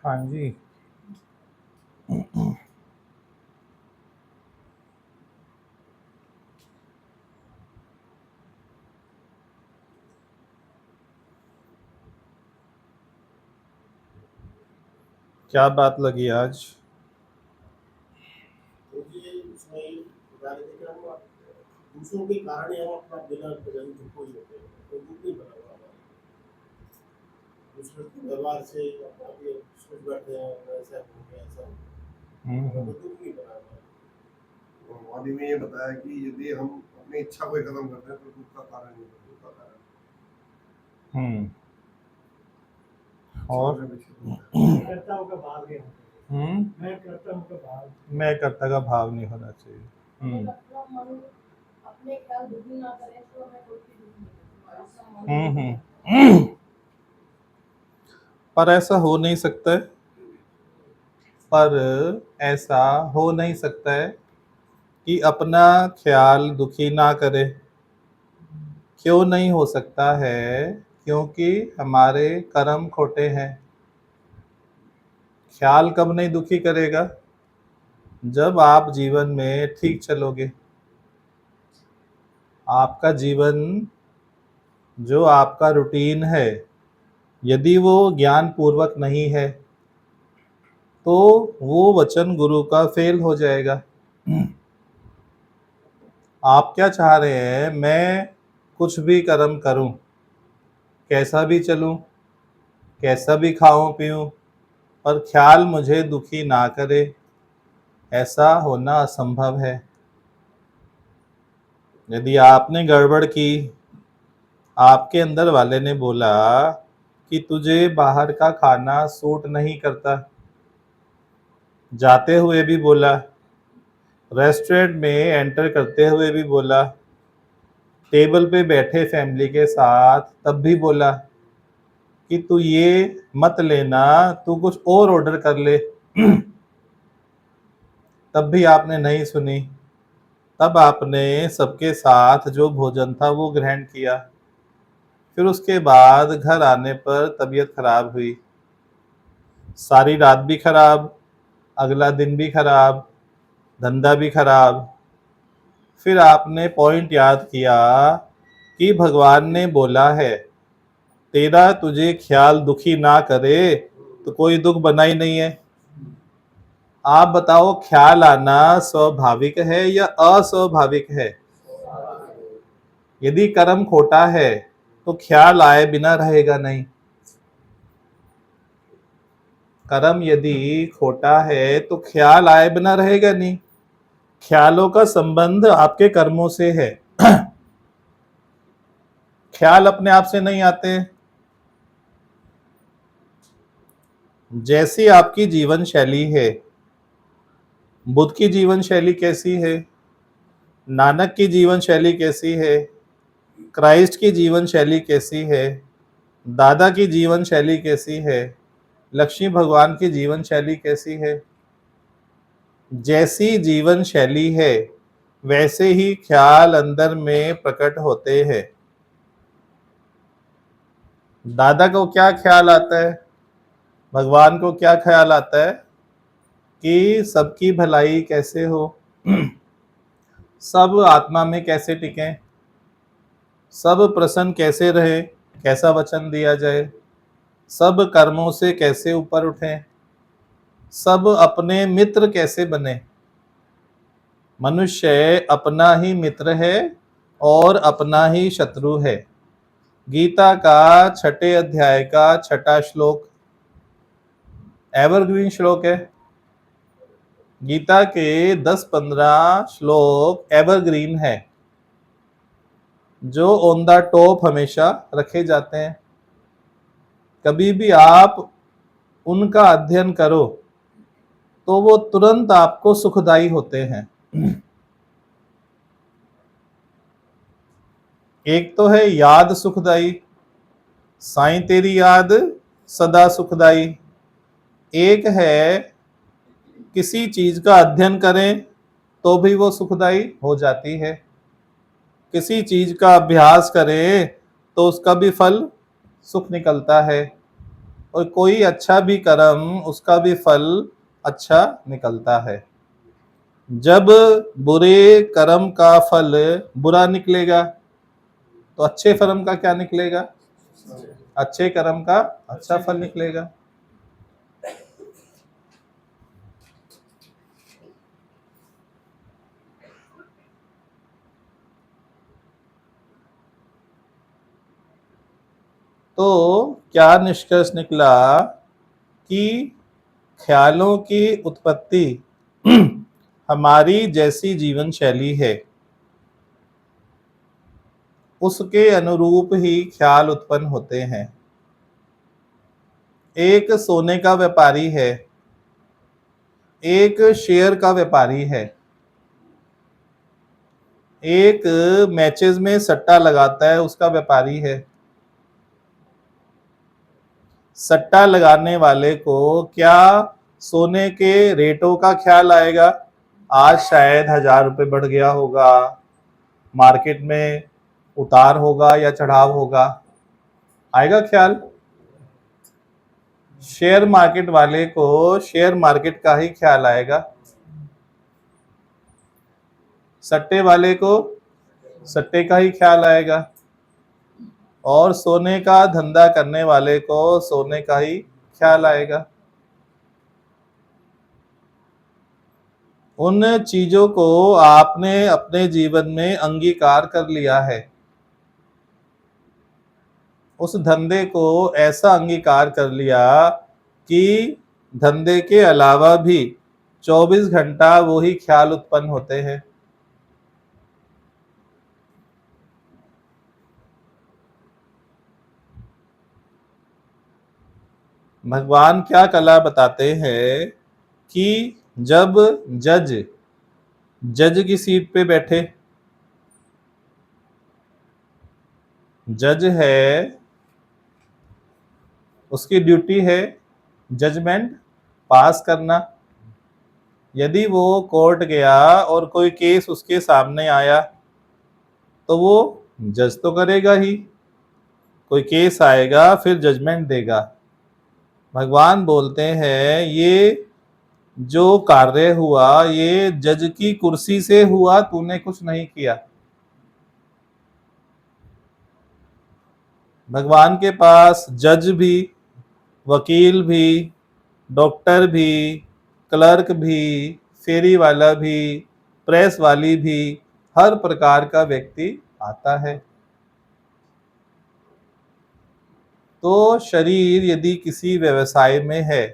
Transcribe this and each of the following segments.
हाँ जी। क्या बात लगी आज? मुझे उसमें ये बता रहे थे कि हम दूसरों के कारण ही हम अपना बिना वजह दुख को ही होते हैं, कोई दुख नहीं बना हुआ हमारे दूसरे के व्यवहार से अपना भी सोच बैठते हैं ऐसा हो गया ऐसा हो गया, कोई दुख नहीं बना हुआ। तो वादी में ये बताया कि यदि हम अपनी इच्छा को खत्म करते हैं तो दुख का कारण नहीं है, दुख का कारण और कर्ताओं का भाव नहीं होता है। मैं कर्ता का भाव नहीं होना चाहिए। अपने ख्याल दुखी ना करें तो हमें कोई भी दुख हम्म। नहीं। पर ऐसा हो नहीं सकता है। पर ऐसा हो नहीं सकता है कि अपना ख्याल दुखी ना करे। क्यों नहीं हो सकता है? क्योंकि हमारे कर्म खोटे हैं। ख्याल कब नहीं दुखी करेगा? जब आप जीवन में ठीक चलोगे। आपका जीवन जो आपका रूटीन है, यदि वो ज्ञान पूर्वक नहीं है तो वो वचन गुरु का फेल हो जाएगा। आप क्या चाह रहे हैं? मैं कुछ भी कर्म करूं, कैसा भी चलूं, कैसा भी खाऊं पीऊं, पर ख्याल मुझे दुखी ना करे। ऐसा होना असंभव है। यदि आपने गड़बड़ की, आपके अंदर वाले ने बोला कि तुझे बाहर का खाना सूट नहीं करता, जाते हुए भी बोला, रेस्टोरेंट में एंटर करते हुए भी बोला, टेबल पे बैठे फैमिली के साथ तब भी बोला कि तू ये मत लेना, तू कुछ और ऑर्डर कर ले, तब भी आपने नहीं सुनी। तब आपने सबके साथ जो भोजन था वो ग्रहण किया। फिर उसके बाद घर आने पर तबीयत खराब हुई, सारी रात भी खराब, अगला दिन भी खराब, धंधा भी खराब। फिर आपने पॉइंट याद किया कि भगवान ने बोला है तेरा तुझे ख्याल दुखी ना करे तो कोई दुख बना ही नहीं है। आप बताओ, ख्याल आना स्वाभाविक है या अस्वाभाविक है? यदि कर्म खोटा है तो ख्याल आए बिना रहेगा नहीं। कर्म यदि खोटा है तो ख्याल आए बिना रहेगा नहीं। ख्यालों का संबंध आपके कर्मों से है। ख्याल अपने आप से नहीं आते। जैसी आपकी जीवन शैली है, बुद्ध की जीवन शैली कैसी है, नानक की जीवन शैली कैसी है, क्राइस्ट की जीवन शैली कैसी है, दादा की जीवन शैली कैसी है, लक्ष्मी भगवान की जीवन शैली कैसी है, जैसी जीवन शैली है वैसे ही ख्याल अंदर में प्रकट होते हैं। दादा को क्या ख्याल आता है? भगवान को क्या ख्याल आता है कि सबकी भलाई कैसे हो, सब आत्मा में कैसे टिकें, सब प्रसन्न कैसे रहे, कैसा वचन दिया जाए, सब कर्मों से कैसे ऊपर उठें, सब अपने मित्र कैसे बने। मनुष्य अपना ही मित्र है और अपना ही शत्रु है। गीता का 6 अध्याय का 6 श्लोक एवरग्रीन श्लोक है। गीता के 10-15 श्लोक एवरग्रीन है, जो ऑन द टॉप हमेशा रखे जाते हैं। कभी भी आप उनका अध्ययन करो तो वो तुरंत आपको सुखदाई होते हैं। एक तो है याद सुखदाई, साईं तेरी याद सदा सुखदाई। एक है किसी चीज का अध्ययन करें तो भी वो सुखदाई हो जाती है, किसी चीज का अभ्यास करें तो उसका भी फल सुख निकलता है। और कोई अच्छा भी कर्म उसका भी फल अच्छा निकलता है। जब बुरे कर्म का फल बुरा निकलेगा तो अच्छे कर्म का क्या निकलेगा? अच्छे कर्म का अच्छा फल निकलेगा। तो क्या निष्कर्ष निकला कि ख्यालों की उत्पत्ति हमारी जैसी जीवन शैली है उसके अनुरूप ही ख्याल उत्पन्न होते हैं। एक सोने का व्यापारी है, एक शेयर का व्यापारी है, एक मैचेस में सट्टा लगाता है उसका व्यापारी है। सट्टा लगाने वाले को क्या सोने के रेटों का ख्याल आएगा? आज शायद 1,000 रुपये बढ़ गया होगा, मार्केट में उतार होगा या चढ़ाव होगा, आएगा ख्याल? शेयर मार्केट वाले को शेयर मार्केट का ही ख्याल आएगा, सट्टे वाले को सट्टे का ही ख्याल आएगा, और सोने का धंधा करने वाले को सोने का ही ख्याल आएगा। उन चीजों को आपने अपने जीवन में अंगीकार कर लिया है, उस धंधे को ऐसा अंगीकार कर लिया कि धंधे के अलावा भी 24 घंटा वो ही ख्याल उत्पन्न होते हैं। भगवान क्या कला बताते हैं कि जब जज की सीट पे बैठे, जज है, उसकी ड्यूटी है जजमेंट पास करना। यदि वो कोर्ट गया और कोई केस उसके सामने आया तो वो जज तो करेगा ही, कोई केस आएगा फिर जजमेंट देगा। भगवान बोलते हैं ये जो कार्य हुआ ये जज की कुर्सी से हुआ, तूने कुछ नहीं किया। भगवान के पास जज भी, वकील भी, डॉक्टर भी, क्लर्क भी, फेरी वाला भी, प्रेस वाली भी, हर प्रकार का व्यक्ति आता है। तो शरीर यदि किसी व्यवसाय में है,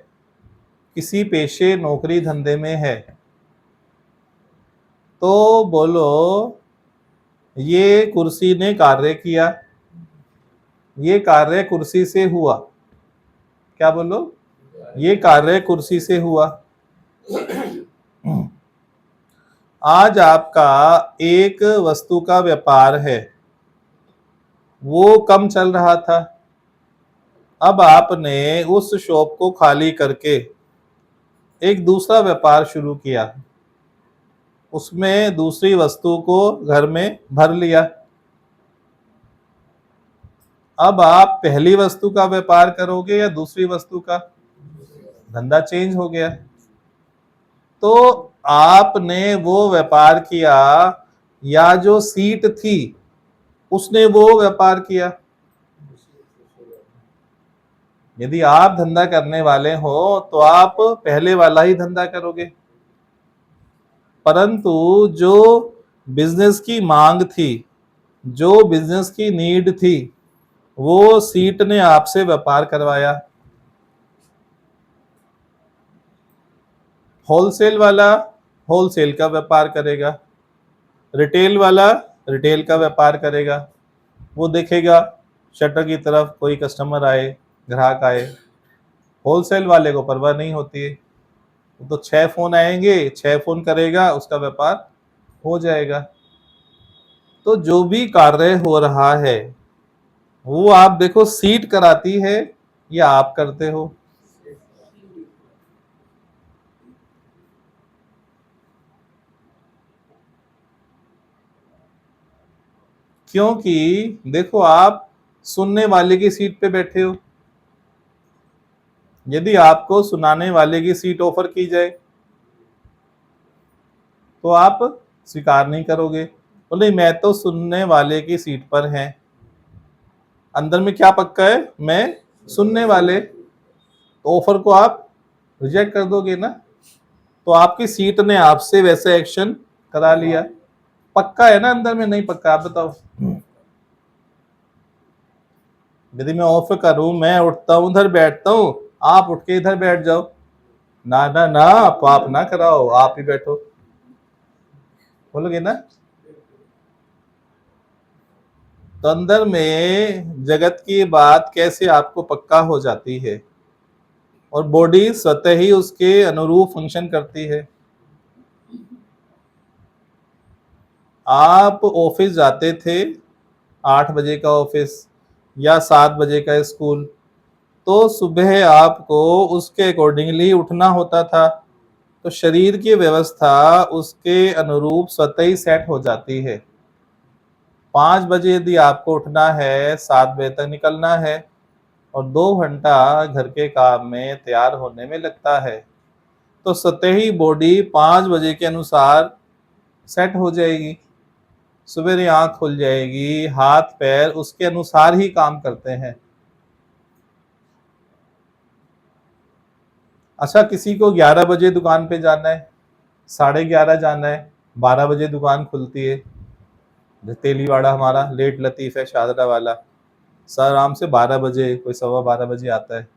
किसी पेशे नौकरी धंधे में है, तो बोलो ये कुर्सी ने कार्य किया, ये कार्य कुर्सी से हुआ। क्या बोलो? ये कार्य कुर्सी से हुआ। आज आपका एक वस्तु का व्यापार है, वो कम चल रहा था, अब आपने उस शॉप को खाली करके एक दूसरा व्यापार शुरू किया, उसमें दूसरी वस्तु को घर में भर लिया। अब आप पहली वस्तु का व्यापार करोगे या दूसरी वस्तु का? धंधा चेंज हो गया। तो आपने वो व्यापार किया या जो सीट थी उसने वो व्यापार किया? यदि आप धंधा करने वाले हो तो आप पहले वाला ही धंधा करोगे, परंतु जो बिजनेस की मांग थी, जो बिजनेस की नीड थी, वो सीट ने आपसे व्यापार करवाया। होलसेल वाला होलसेल का व्यापार करेगा, रिटेल वाला रिटेल का व्यापार करेगा। वो देखेगा शटर की तरफ कोई कस्टमर आए, ग्राहक आए। होलसेल वाले को परवाह नहीं होती है, तो 6 फोन आएंगे, 6 फोन करेगा, उसका व्यापार हो जाएगा। तो जो भी कार्य हो रहा है वो आप देखो सीट कराती है या आप करते हो? क्योंकि देखो आप सुनने वाले की सीट पे बैठे हो, यदि आपको सुनाने वाले की सीट ऑफर की जाए तो आप स्वीकार नहीं करोगे, बोले मैं तो सुनने वाले की सीट पर है। अंदर में क्या पक्का है, मैं सुनने वाले, तो ऑफर को आप रिजेक्ट कर दोगे ना। तो आपकी सीट ने आपसे वैसे एक्शन करा लिया, पक्का है ना अंदर में, नहीं पक्का, आप बताओ। यदि मैं ऑफर करूं, मैं उठता हूं उधर बैठता हूं, आप उठ के इधर बैठ जाओ, ना ना ना पाप ना कराओ, आप ही बैठो, बोलोगे ना। तो अंदर में जगत की बात कैसे आपको पक्का हो जाती है, और बॉडी स्वतः ही उसके अनुरूप फंक्शन करती है। आप ऑफिस जाते थे, 8 बजे का ऑफिस या 7 बजे का स्कूल, तो सुबह आपको उसके अकॉर्डिंगली उठना होता था, तो शरीर की व्यवस्था उसके अनुरूप स्वतः ही सेट हो जाती है। 5 बजे यदि आपको उठना है, 7 बजे तक निकलना है, और 2 घंटा घर के काम में तैयार होने में लगता है, तो स्वतः ही बॉडी 5 बजे के अनुसार सेट हो जाएगी, सवेरे आंख खुल जाएगी, हाथ पैर उसके अनुसार ही काम करते हैं। अच्छा, किसी को 11 बजे दुकान पे जाना है, 11:30 जाना है, 12 बजे दुकान खुलती है, तेलीवाड़ा हमारा लेट लतीफ है शादरा वाला, सर आराम से 12 बजे, कोई 12:15 बजे आता है,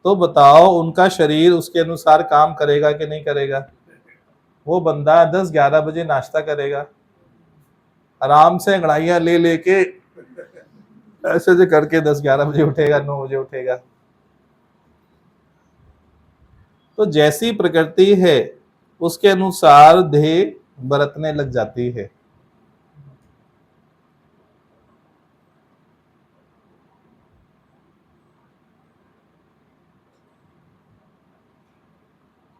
तो बताओ उनका शरीर उसके अनुसार काम करेगा कि नहीं करेगा। वो बंदा 10-11 बजे नाश्ता करेगा, आराम से अंगड़ाइयां ले लेके ऐसे ऐसे करके 10-11 बजे उठेगा, 9 बजे उठेगा। तो जैसी प्रकृति है उसके अनुसार देह बरतने लग जाती है।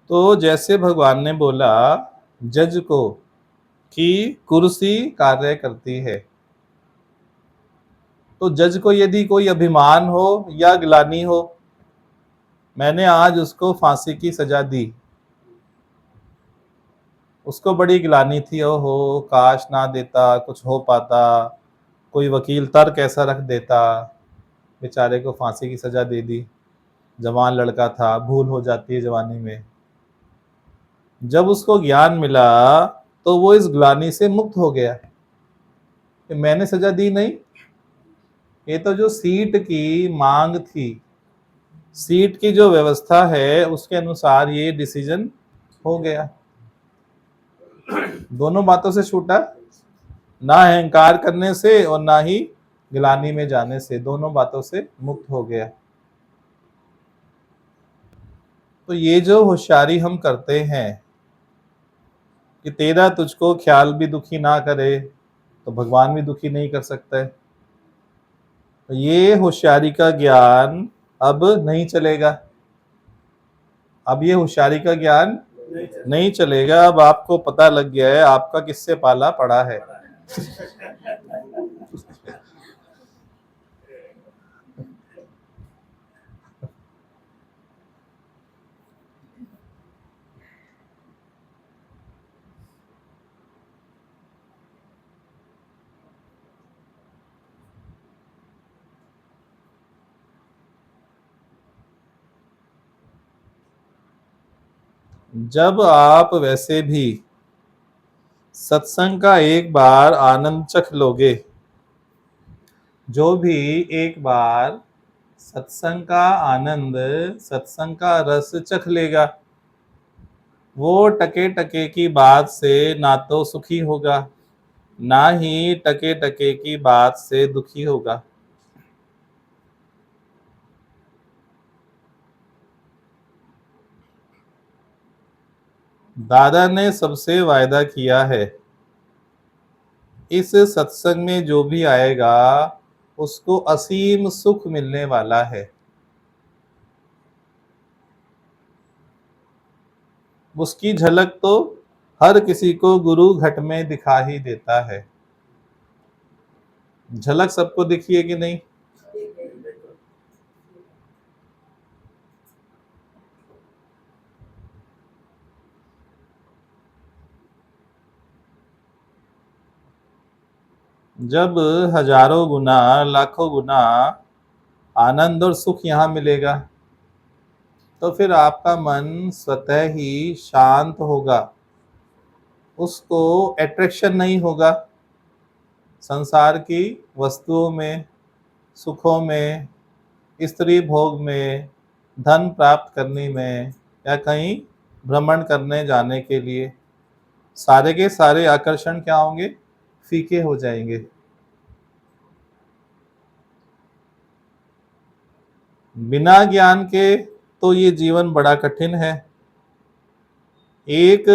तो जैसे भगवान ने बोला जज को कि कुर्सी कार्य करती है, तो जज को यदि कोई अभिमान हो या ग्लानि हो, मैंने आज उसको फांसी की सजा दी, उसको बड़ी ग्लानि थी, ओहो काश ना देता, कुछ हो पाता, कोई वकील तर्क ऐसा रख देता, बेचारे को फांसी की सजा दे दी, जवान लड़का था, भूल हो जाती है जवानी में। जब उसको ज्ञान मिला तो वो इस ग्लानि से मुक्त हो गया कि मैंने सजा दी नहीं, ये तो जो सीट की मांग थी, सीट की जो व्यवस्था है उसके अनुसार ये डिसीजन हो गया। दोनों बातों से छूटा, ना अहंकार करने से और ना ही गिलानी में जाने से, दोनों बातों से मुक्त हो गया। तो ये जो होशियारी हम करते हैं कि तेरा तुझको ख्याल भी दुखी ना करे, तो भगवान भी दुखी नहीं कर सकता है, तो ये होशियारी का ज्ञान अब नहीं चलेगा। अब ये होशियारी का ज्ञान नहीं चलेगा। अब आपको पता लग गया है आपका किससे पाला पड़ा है। जब आप वैसे भी सत्संग का एक बार आनंद चख लोगे, जो भी एक बार सत्संग का आनंद, सत्संग का रस चख लेगा, वो टके टके की बात से ना तो सुखी होगा, ना ही टके टके की बात से दुखी होगा। दादा ने सबसे वायदा किया है, इस सत्संग में जो भी आएगा उसको असीम सुख मिलने वाला है। उसकी झलक तो हर किसी को गुरु घट में दिखा ही देता है। झलक सबको दिखी है कि नहीं? जब हजारों गुना लाखों गुना आनंद और सुख यहाँ मिलेगा तो फिर आपका मन स्वतः ही शांत होगा, उसको अट्रैक्शन नहीं होगा संसार की वस्तुओं में, सुखों में, स्त्री भोग में, धन प्राप्त करने में या कहीं भ्रमण करने जाने के लिए। सारे के सारे आकर्षण क्या होंगे? फीके हो जाएंगे। बिना ज्ञान के तो ये जीवन बड़ा कठिन है। एक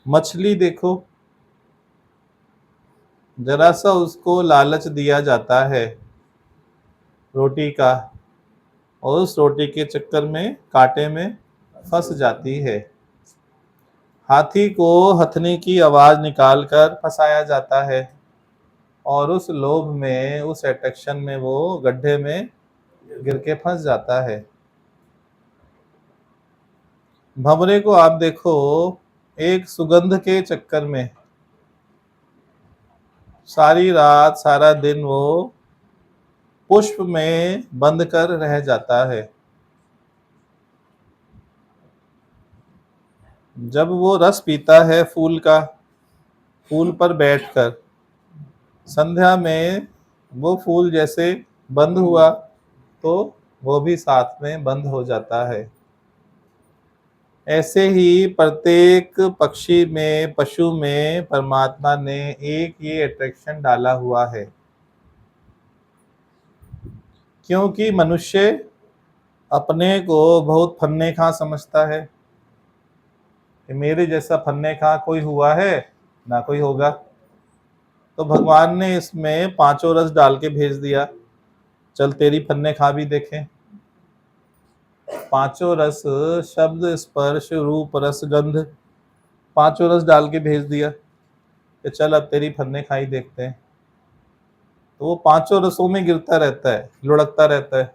मछली देखो, जरा सा उसको लालच दिया जाता है रोटी का, और उस रोटी के चक्कर में कांटे में फंस जाती है। हाथी को हथनी की आवाज निकालकर फंसाया जाता है और उस लोभ में, उस अट्रैक्शन में वो गड्ढे में गिर के फंस जाता है। भंवरे को आप देखो, एक सुगंध के चक्कर में सारी रात सारा दिन वो पुष्प में बंद कर रह जाता है। जब वो रस पीता है फूल का, फूल पर बैठकर, संध्या में वो फूल जैसे बंद हुआ तो वो भी साथ में बंद हो जाता है। ऐसे ही प्रत्येक पक्षी में, पशु में परमात्मा ने एक ये अट्रैक्शन डाला हुआ है, क्योंकि मनुष्य अपने को बहुत फन्ने खा समझता है कि मेरे जैसा फन्ने खा कोई हुआ है ना कोई होगा। तो भगवान ने इसमें पांचों रस डाल के भेज दिया, चल तेरी फन्ने खा भी देखें। पांचों रस, शब्द स्पर्श रूप रस गंध, पांचों रस डाल के भेज दिया कि चल अब तेरी फन्ने खाई देखते हैं। तो वो पांचों रसों में गिरता रहता है, लुढ़कता रहता है,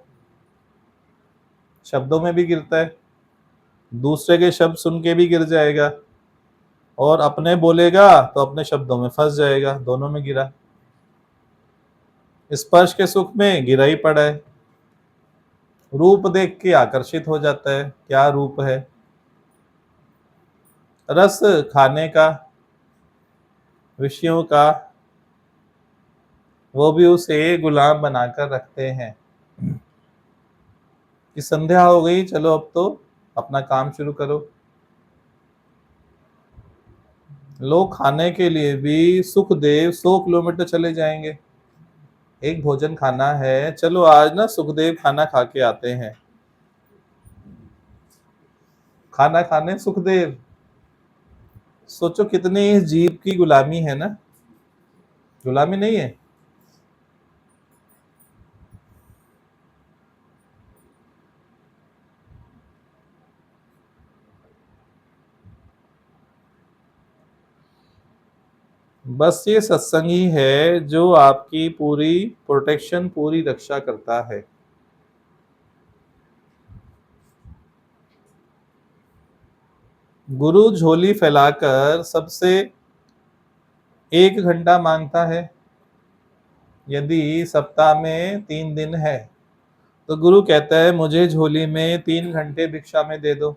शब्दों में भी गिरता है, दूसरे के शब्द सुन के भी गिर जाएगा, और अपने बोलेगा तो अपने शब्दों में फंस जाएगा, दोनों में गिरा। स्पर्श के सुख में गिरा ही पड़ा है, रूप देख के आकर्षित हो जाता है, क्या रूप है। रस खाने का, विषयों का, वो भी उसे गुलाम बनाकर रखते हैं कि संध्या हो गई, चलो अब तो अपना काम शुरू करो। लोग खाने के लिए भी सुखदेव 100 किलोमीटर चले जाएंगे। एक भोजन खाना है, चलो आज ना सुखदेव खाना खा के आते हैं। खाना खाने सुखदेव, सोचो कितनी इस जीव की गुलामी है ना, गुलामी नहीं है? बस ये सत्संग ही है जो आपकी पूरी प्रोटेक्शन, पूरी रक्षा करता है। गुरु झोली फैलाकर सबसे 1 घंटा मांगता है। यदि सप्ताह में 3 दिन है तो गुरु कहता है मुझे झोली में 3 घंटे भिक्षा में दे दो,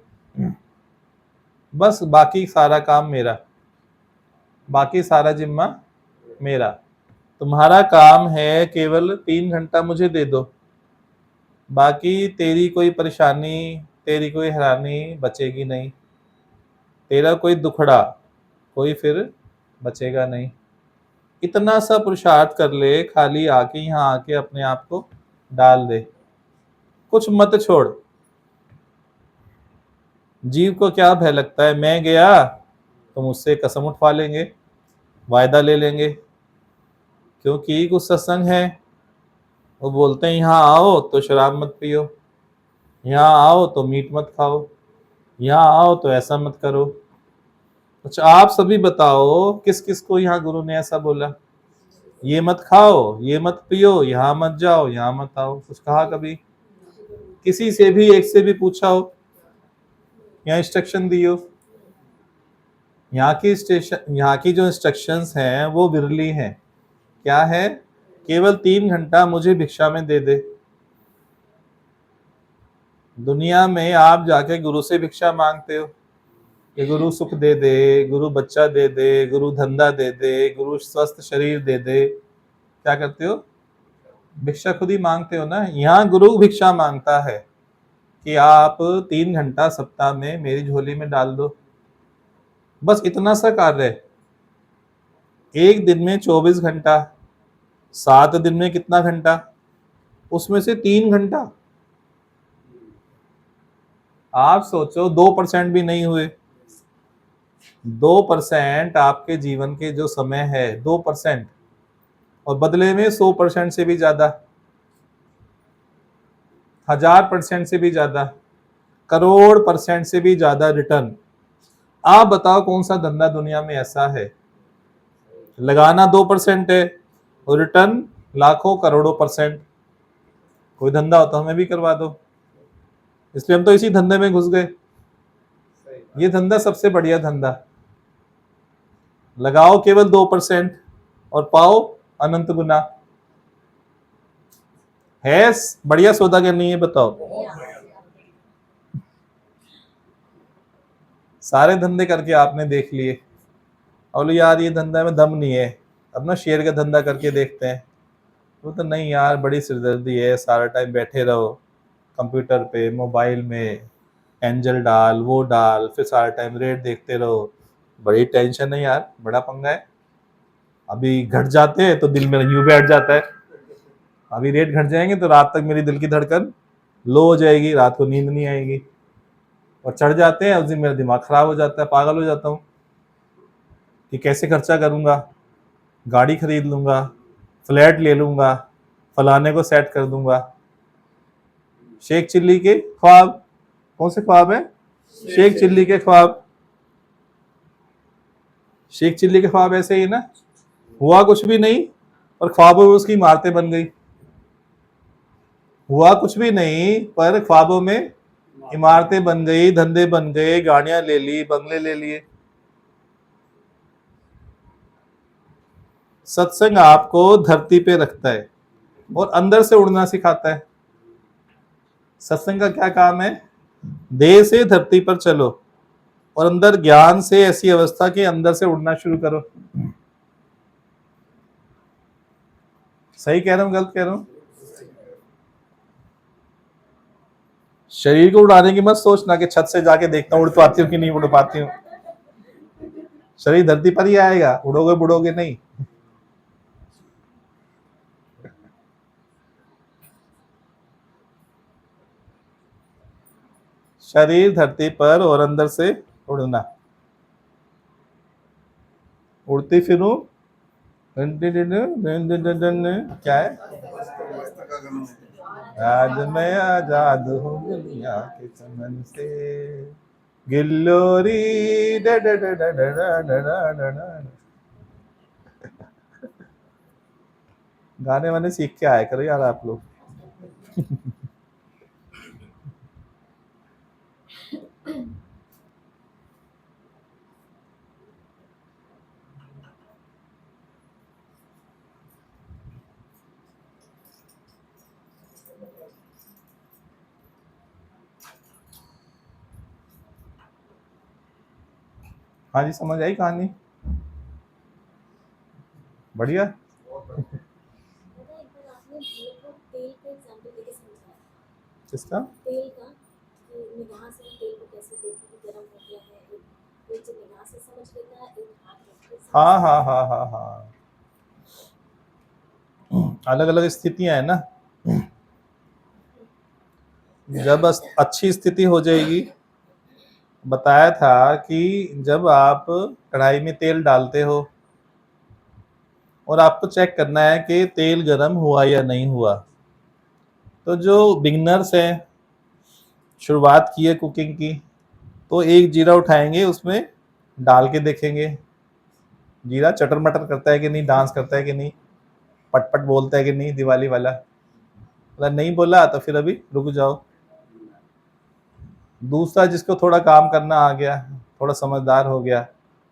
बस बाकी सारा काम मेरा, बाकी सारा जिम्मा मेरा। तुम्हारा काम है केवल 3 घंटा मुझे दे दो, बाकी तेरी कोई परेशानी, तेरी कोई हैरानी बचेगी नहीं, तेरा कोई दुखड़ा कोई फिर बचेगा नहीं। इतना सा पुरुषार्थ कर ले, खाली आके यहाँ आके अपने आप को डाल दे, कुछ मत छोड़। जीव को क्या भय लगता है, मैं गया तो मुझसे कसम उठवा लेंगे, वायदा ले लेंगे, क्योंकि कुछ सत्संग है वो बोलते हैं यहाँ आओ तो शराब मत पियो, यहाँ आओ तो मीट मत खाओ, यहाँ आओ तो ऐसा मत करो। अच्छा आप सभी बताओ किस किस को यहाँ गुरु ने ऐसा बोला, ये मत खाओ, ये मत पियो, यहाँ मत जाओ, यहाँ मत आओ, कुछ कहा कभी? किसी से भी एक से भी पूछा हो या इंस्ट्रक्शन दी हो? यहाँ की जो इंस्ट्रक्शंस हैं वो विरली हैं। क्या है? केवल 3 घंटा मुझे भिक्षा में दे दे। दुनिया में आप जाके गुरु से भिक्षा मांगते हो कि गुरु सुख दे दे, गुरु बच्चा दे दे, गुरु धंधा दे दे, गुरु स्वस्थ शरीर दे दे। क्या करते हो? भिक्षा खुद ही मांगते हो ना। यहाँ गुरु भिक्षा मांगता है कि आप 3 घंटा सप्ताह में मेरी झोली में डाल दो। बस इतना सा कार्य है। एक दिन में 24 घंटा, 7 दिन में कितना घंटा? उसमें से 3 घंटा। आप सोचो 2% भी नहीं हुए। 2% आपके जीवन के जो समय है 2%, और बदले में 100% से भी ज्यादा, 1000% से भी ज्यादा, करोड़ % से भी ज्यादा रिटर्न। आप बताओ कौन सा धंधा दुनिया में ऐसा है? लगाना 2% है और रिटर्न लाखों करोड़ों %। कोई धंधा हो तो हमें भी करवा दो। इसलिए हम तो इसी धंधे में घुस गए। ये धंधा सबसे बढ़िया धंधा। लगाओ केवल 2% और पाओ अनंत गुना। है बढ़िया सौदा करनी है? बताओ। सारे धंधे करके आपने देख लिए और यार ये धंधा में दम नहीं है, अब ना शेयर का धंधा करके देखते हैं। वो तो नहीं यार, बड़ी सिरदर्दी है, सारा टाइम बैठे रहो कंप्यूटर पे, मोबाइल में, एंजल डाल वो डाल, फिर सारा टाइम रेट देखते रहो। बड़ी टेंशन है यार, बड़ा पंगा है। अभी घट जाते हैं तो दिल में यूं बैठ जाता है, अभी रेट घट जाएंगे तो रात तक मेरी दिल की धड़कन लो हो जाएगी, रात को नींद नहीं आएगी। और चढ़ जाते हैं उस दिन मेरा दिमाग खराब हो जाता है, पागल हो जाता हूँ कि कैसे खर्चा करूंगा, गाड़ी खरीद लूंगा, फ्लैट ले लूंगा, फलाने को सेट कर दूंगा। शेख चिल्ली के ख्वाब, कौन से ख्वाब है? शेख चिल्ली के ख्वाब। शेख चिल्ली के ख्वाब ऐसे ही ना, हुआ कुछ भी नहीं और ख्वाबों में उसकी इमारतें बन गई। हुआ कुछ भी नहीं पर ख्वाबों में इमारतें बन गई, धंधे बन गए, गाड़ियां ले ली, बंगले ले लिए। सत्संग आपको धरती पे रखता है और अंदर से उड़ना सिखाता है। सत्संग का क्या काम है? देह से धरती पर चलो और अंदर ज्ञान से ऐसी अवस्था कि अंदर से उड़ना शुरू करो। सही कह रहा हूं, गलत कह रहा हूं? शरीर को उड़ाने की मत सोचना कि छत से जाके देखता हूं उड़ पाती हूँ कि नहीं उड़ पाती हूँ। शरीर धरती पर ही आएगा, उड़ोगे बुड़ोगे नहीं। शरीर धरती पर और अंदर से उड़ना। उड़ती फिरूं क्या है? आज मैं आजाद हूँ दुनिया के चमन से, गिल्लोरी डा डा डा डा डा डा डा डा डा। गाने वाने सीख के आया करो यार आप लोग। हाँ जी, समझ आई कहानी? बढ़िया। किसका? तेल का, कि निगाह से तेल को कैसे देखते कि गर्म हो गया है, एक जो निगाह से समझ लेता है, एक हाथ रख के समझ हाँ हाँ हाँ हाँ हाँ, अलग अलग स्थितियां है ना। जब अच्छी स्थिति हो जाएगी, बताया था कि जब आप कढ़ाई में तेल डालते हो और आपको चेक करना है कि तेल गर्म हुआ या नहीं हुआ, तो जो बिगिनर्स हैं, शुरुआत की है कुकिंग की, तो एक जीरा उठाएंगे, उसमें डाल के देखेंगे जीरा चटर मटर करता है कि नहीं, डांस करता है कि नहीं, पटपट बोलता है कि नहीं, दिवाली वाला। अगर नहीं बोला तो फिर अभी रुक जाओ। दूसरा जिसको थोड़ा काम करना आ गया, थोड़ा समझदार हो गया,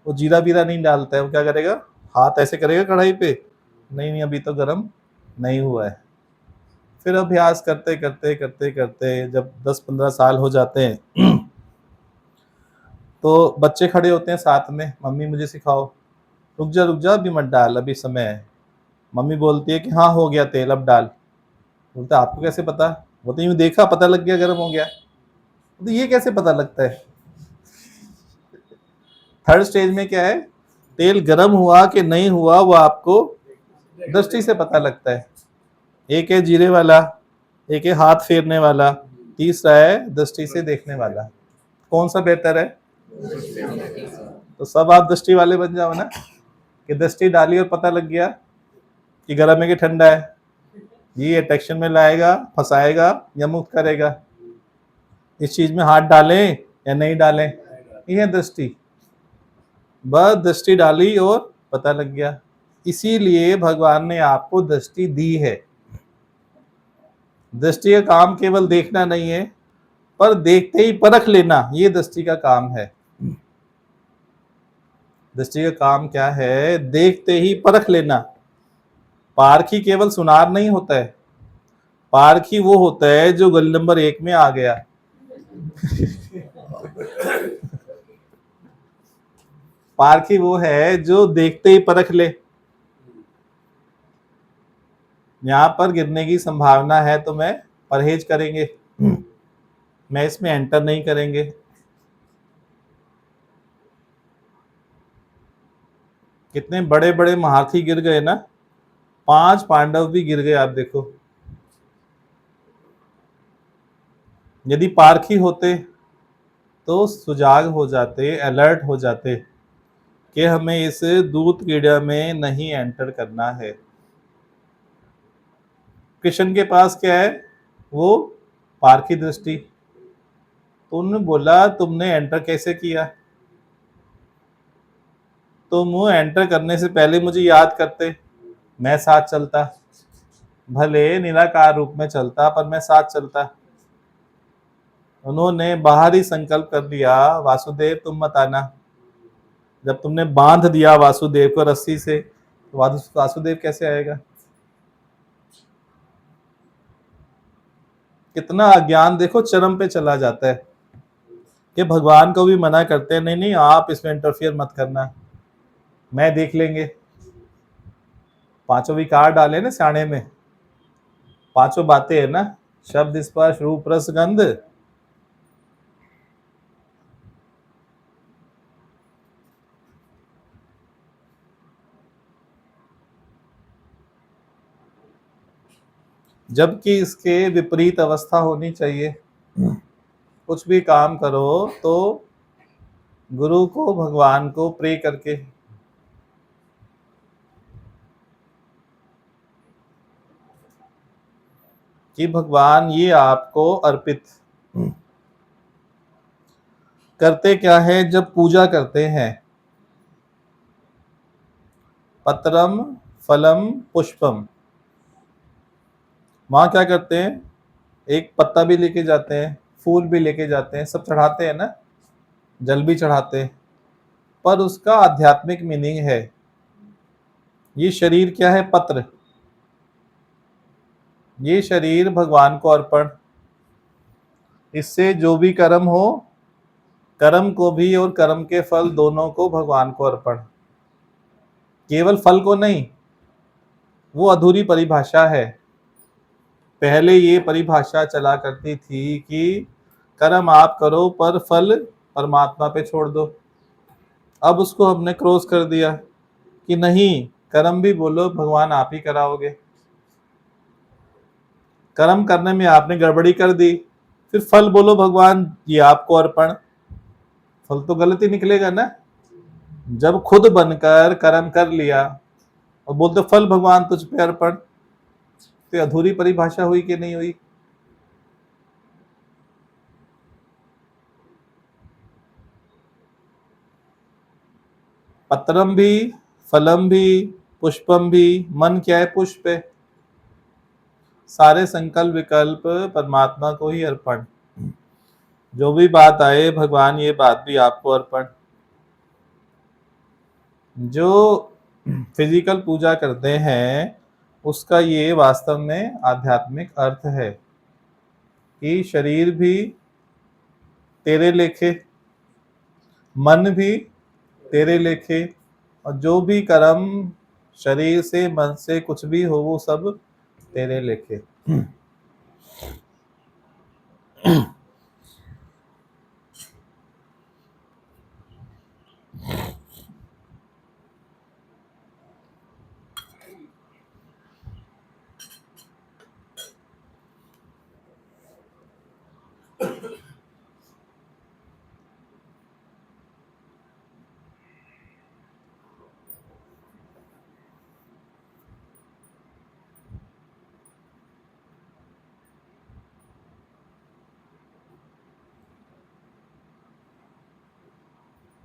वो जीरा वीरा नहीं डालता है, वो क्या करेगा, हाथ ऐसे करेगा कढ़ाई पे, नहीं नहीं अभी तो गर्म नहीं हुआ है। फिर अभ्यास करते करते करते करते जब 10-15 साल हो जाते हैं तो बच्चे खड़े होते हैं साथ में, मम्मी मुझे सिखाओ, रुक जा अभी मत डाल, अभी समय है। मम्मी बोलती है कि हाँ हो गया तेल, अब डाल। बोलता आपको कैसे पता? बोलते यूं देखा पता लग गया गर्म हो गया। तो ये कैसे पता लगता है? थर्ड स्टेज में क्या है, तेल गर्म हुआ कि नहीं हुआ वो आपको दृष्टि से पता लगता है। एक है जीरे वाला, एक है हाथ फेरने वाला, तीसरा है दृष्टि से देखने वाला। कौन सा बेहतर है? तो सब आप दृष्टि वाले बन जाओ ना, कि दृष्टि डाली और पता लग गया कि गर्म है कि ठंडा है, ये अट्रैक्शन में लाएगा, फंसाएगा या मुक्त करेगा, इस चीज में हाथ डालें या नहीं डालें, ये है दृष्टि। बस दृष्टि डाली और पता लग गया। इसीलिए भगवान ने आपको दृष्टि दी है। दृष्टि का काम केवल देखना नहीं है, पर देखते ही परख लेना, ये दृष्टि का काम है। दृष्टि का काम क्या है? देखते ही परख लेना। पारखी केवल सुनार नहीं होता है, पारखी वो होता है जो गली नंबर 1 में आ गया। पारखी वो है जो देखते ही परख ले। यहां पर गिरने की संभावना है तो मैं परहेज करेंगे, मैं इसमें एंटर नहीं करेंगे। कितने बड़े बड़े महारथी गिर गए ना, 5 पांडव भी गिर गए, आप देखो। यदि पारखी होते तो सुजाग हो जाते, अलर्ट हो जाते कि हमें इस दूत क्रीड़ा में नहीं एंटर करना है। कृष्ण के पास क्या है? वो पारखी दृष्टि। तो उन्होंने बोला तुमने एंटर कैसे किया? तुम एंटर करने से पहले मुझे याद करते, मैं साथ चलता, भले निराकार रूप में चलता पर मैं साथ चलता। उन्होंने बाहर ही संकल्प कर दिया, वासुदेव तुम मत आना। जब तुमने बांध दिया वासुदेव को रस्सी से, तो वासुदेव कैसे आएगा? कितना अज्ञान देखो चरम पे चला जाता है कि भगवान को भी मना करते हैं, नहीं नहीं आप इसमें इंटरफियर मत करना, मैं देख लेंगे। 5 विकार डाले ना साणे में, 5 बातें है ना, शब्द स्पर्श रूप रस गंध। जबकि इसके विपरीत अवस्था होनी चाहिए। कुछ भी काम करो तो गुरु को भगवान को प्रे करके, कि भगवान ये आपको अर्पित। करते क्या है जब पूजा करते हैं? पत्रम फलम पुष्पम, वहां क्या करते हैं? एक पत्ता भी लेके जाते हैं, फूल भी लेके जाते हैं, सब चढ़ाते हैं ना, जल भी चढ़ाते हैं, पर उसका आध्यात्मिक मीनिंग है। ये शरीर क्या है? पत्र। ये शरीर भगवान को अर्पण। इससे जो भी कर्म हो, कर्म को भी और कर्म के फल दोनों को भगवान को अर्पण। केवल फल को नहीं, वो अधूरी परिभाषा है। पहले ये परिभाषा चला करती थी कि कर्म आप करो पर फल परमात्मा पे छोड़ दो। अब उसको हमने क्रॉस कर दिया कि नहीं, कर्म भी बोलो भगवान आप ही कराओगे। कर्म करने में आपने गड़बड़ी कर दी, फिर फल बोलो भगवान ये आपको अर्पण। फल तो गलत ही निकलेगा ना। जब खुद बनकर कर्म कर लिया और बोलते फल भगवान तुझ पे अर्पण, तो अधूरी परिभाषा हुई कि नहीं हुई? पत्रम भी, फलम भी, पुष्पम भी। मन क्या है? पुष्प है। सारे संकल्प विकल्प परमात्मा को ही अर्पण। जो भी बात आए भगवान ये बात भी आपको अर्पण। जो फिजिकल पूजा करते हैं उसका ये वास्तव में आध्यात्मिक अर्थ है कि शरीर भी तेरे लेखे, मन भी तेरे लेखे, और जो भी कर्म शरीर से मन से कुछ भी हो वो सब तेरे लेखे।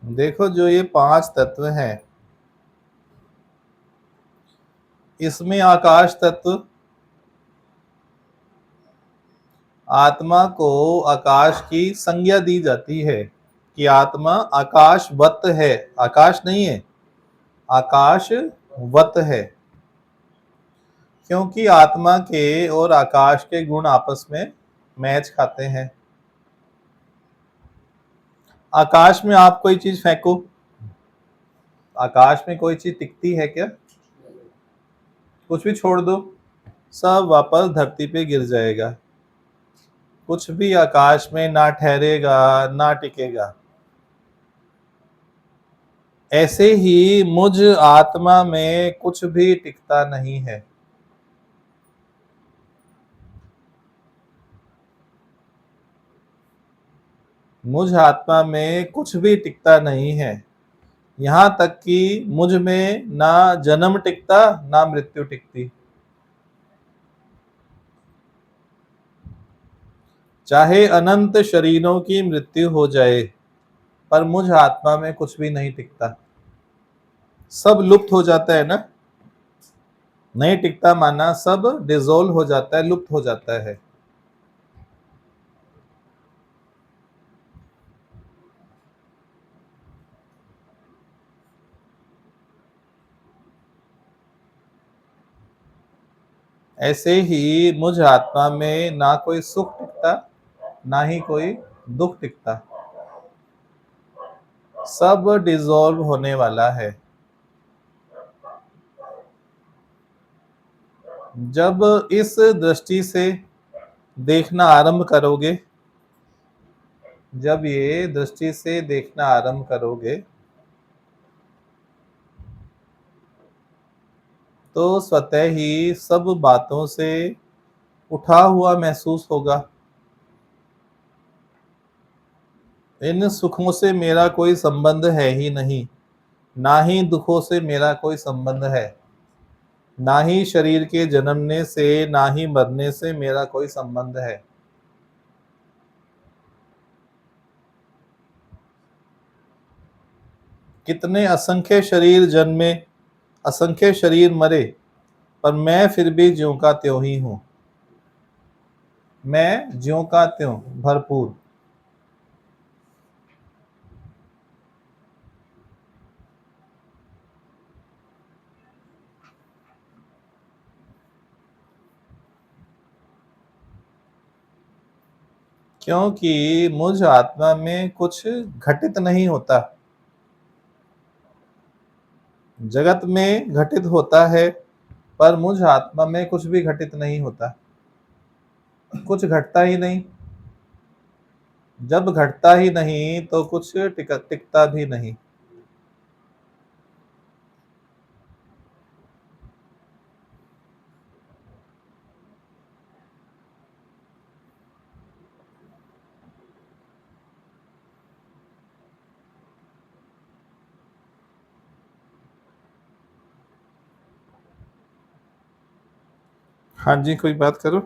देखो जो ये 5 तत्व हैं, इसमें आकाश तत्व, आत्मा को आकाश की संज्ञा दी जाती है कि आत्मा आकाशवत है, आकाश नहीं है, आकाशवत है, क्योंकि आत्मा के और आकाश के गुण आपस में मैच खाते हैं। आकाश में आप कोई चीज फेंको, आकाश में कोई चीज टिकती है क्या? कुछ भी छोड़ दो, सब वापस धरती पे गिर जाएगा। कुछ भी आकाश में ना ठहरेगा ना टिकेगा। ऐसे ही मुझ आत्मा में कुछ भी टिकता नहीं है। मुझ आत्मा में कुछ भी टिकता नहीं है, यहां तक कि मुझ में ना जन्म टिकता ना मृत्यु टिकती। चाहे अनंत शरीरों की मृत्यु हो जाए, पर मुझ आत्मा में कुछ भी नहीं टिकता। सब लुप्त हो जाता है ना, नहीं टिकता माना सब डिसॉल्व हो जाता है, लुप्त हो जाता है। ऐसे ही मुझ आत्मा में ना कोई सुख टिकता ना ही कोई दुख टिकता, सब डिसॉल्व होने वाला है। जब इस दृष्टि से देखना आरंभ करोगे, जब ये दृष्टि से देखना आरंभ करोगे, तो स्वतः ही सब बातों से उठा हुआ महसूस होगा। इन सुखों से मेरा कोई संबंध है ही नहीं, ना ही दुखों से मेरा कोई संबंध है, ना ही शरीर के जन्मने से ना ही मरने से मेरा कोई संबंध है। कितने असंख्य शरीर जन्मे, असंख्य शरीर मरे, पर मैं फिर भी ज्यों का त्यों ही हूं। मैं ज्यों का त्यों भरपूर। क्योंकि मुझ आत्मा में कुछ घटित नहीं होता। जगत में घटित होता है, पर मुझ आत्मा में कुछ भी घटित नहीं होता, कुछ घटता ही नहीं। जब घटता ही नहीं तो कुछ टिकता भी नहीं। हाँ जी, कोई बात करो।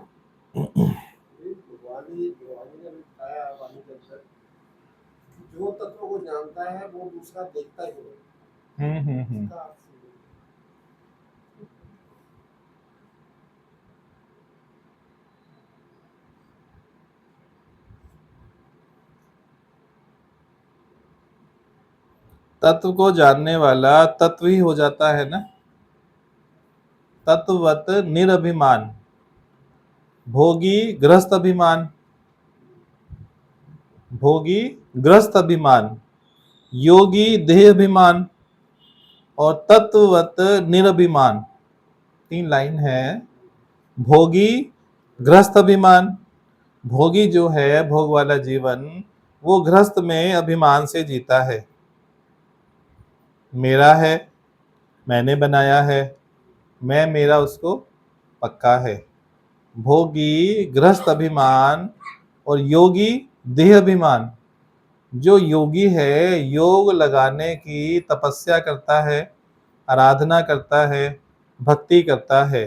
भगवान ने भी बताया वाणी के अंदर, जो तत्व को जानता है वो दूसरा देखता ही नहीं। इसका अर्थ समझो। तत्व को जानने वाला तत्व ही हो जाता है ना। तत्ववत निरभिमान, भोगी गृहस्थ अभिमान, भोगी गृहस्थ अभिमान, योगी देह अभिमान और तत्ववत निरभिमान। 3 लाइन है। भोगी गृहस्थ अभिमान, भोगी जो है भोग वाला जीवन, वो गृहस्थ में अभिमान से जीता है। मेरा है, मैंने बनाया है, मैं मेरा उसको पक्का है। भोगी गृहस्थ अभिमान और योगी देह अभिमान। जो योगी है योग लगाने की तपस्या करता है, आराधना करता है, भक्ति करता है,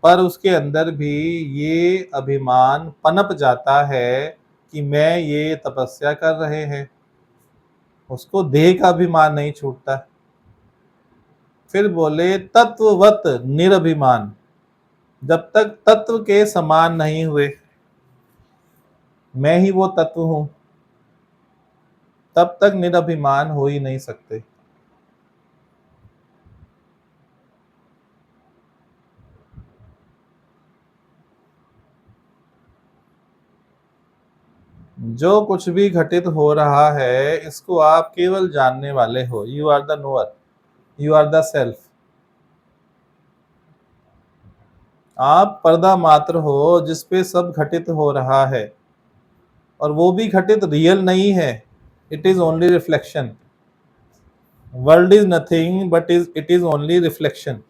पर उसके अंदर भी ये अभिमान पनप जाता है कि मैं ये तपस्या कर रहे हैं। उसको देह का अभिमान नहीं छूटता। फिर बोले तत्ववत निरभिमान, जब तक तत्व के समान नहीं हुए, मैं ही वो तत्व हूं, तब तक निरभिमान हो ही नहीं सकते। जो कुछ भी घटित हो रहा है इसको आप केवल जानने वाले हो। You are the knower, you are the self. आप पर्दा मात्र हो जिसपे सब घटित हो रहा है, और वो भी घटित रियल नहीं है। It is only reflection. World is nothing but it is only reflection.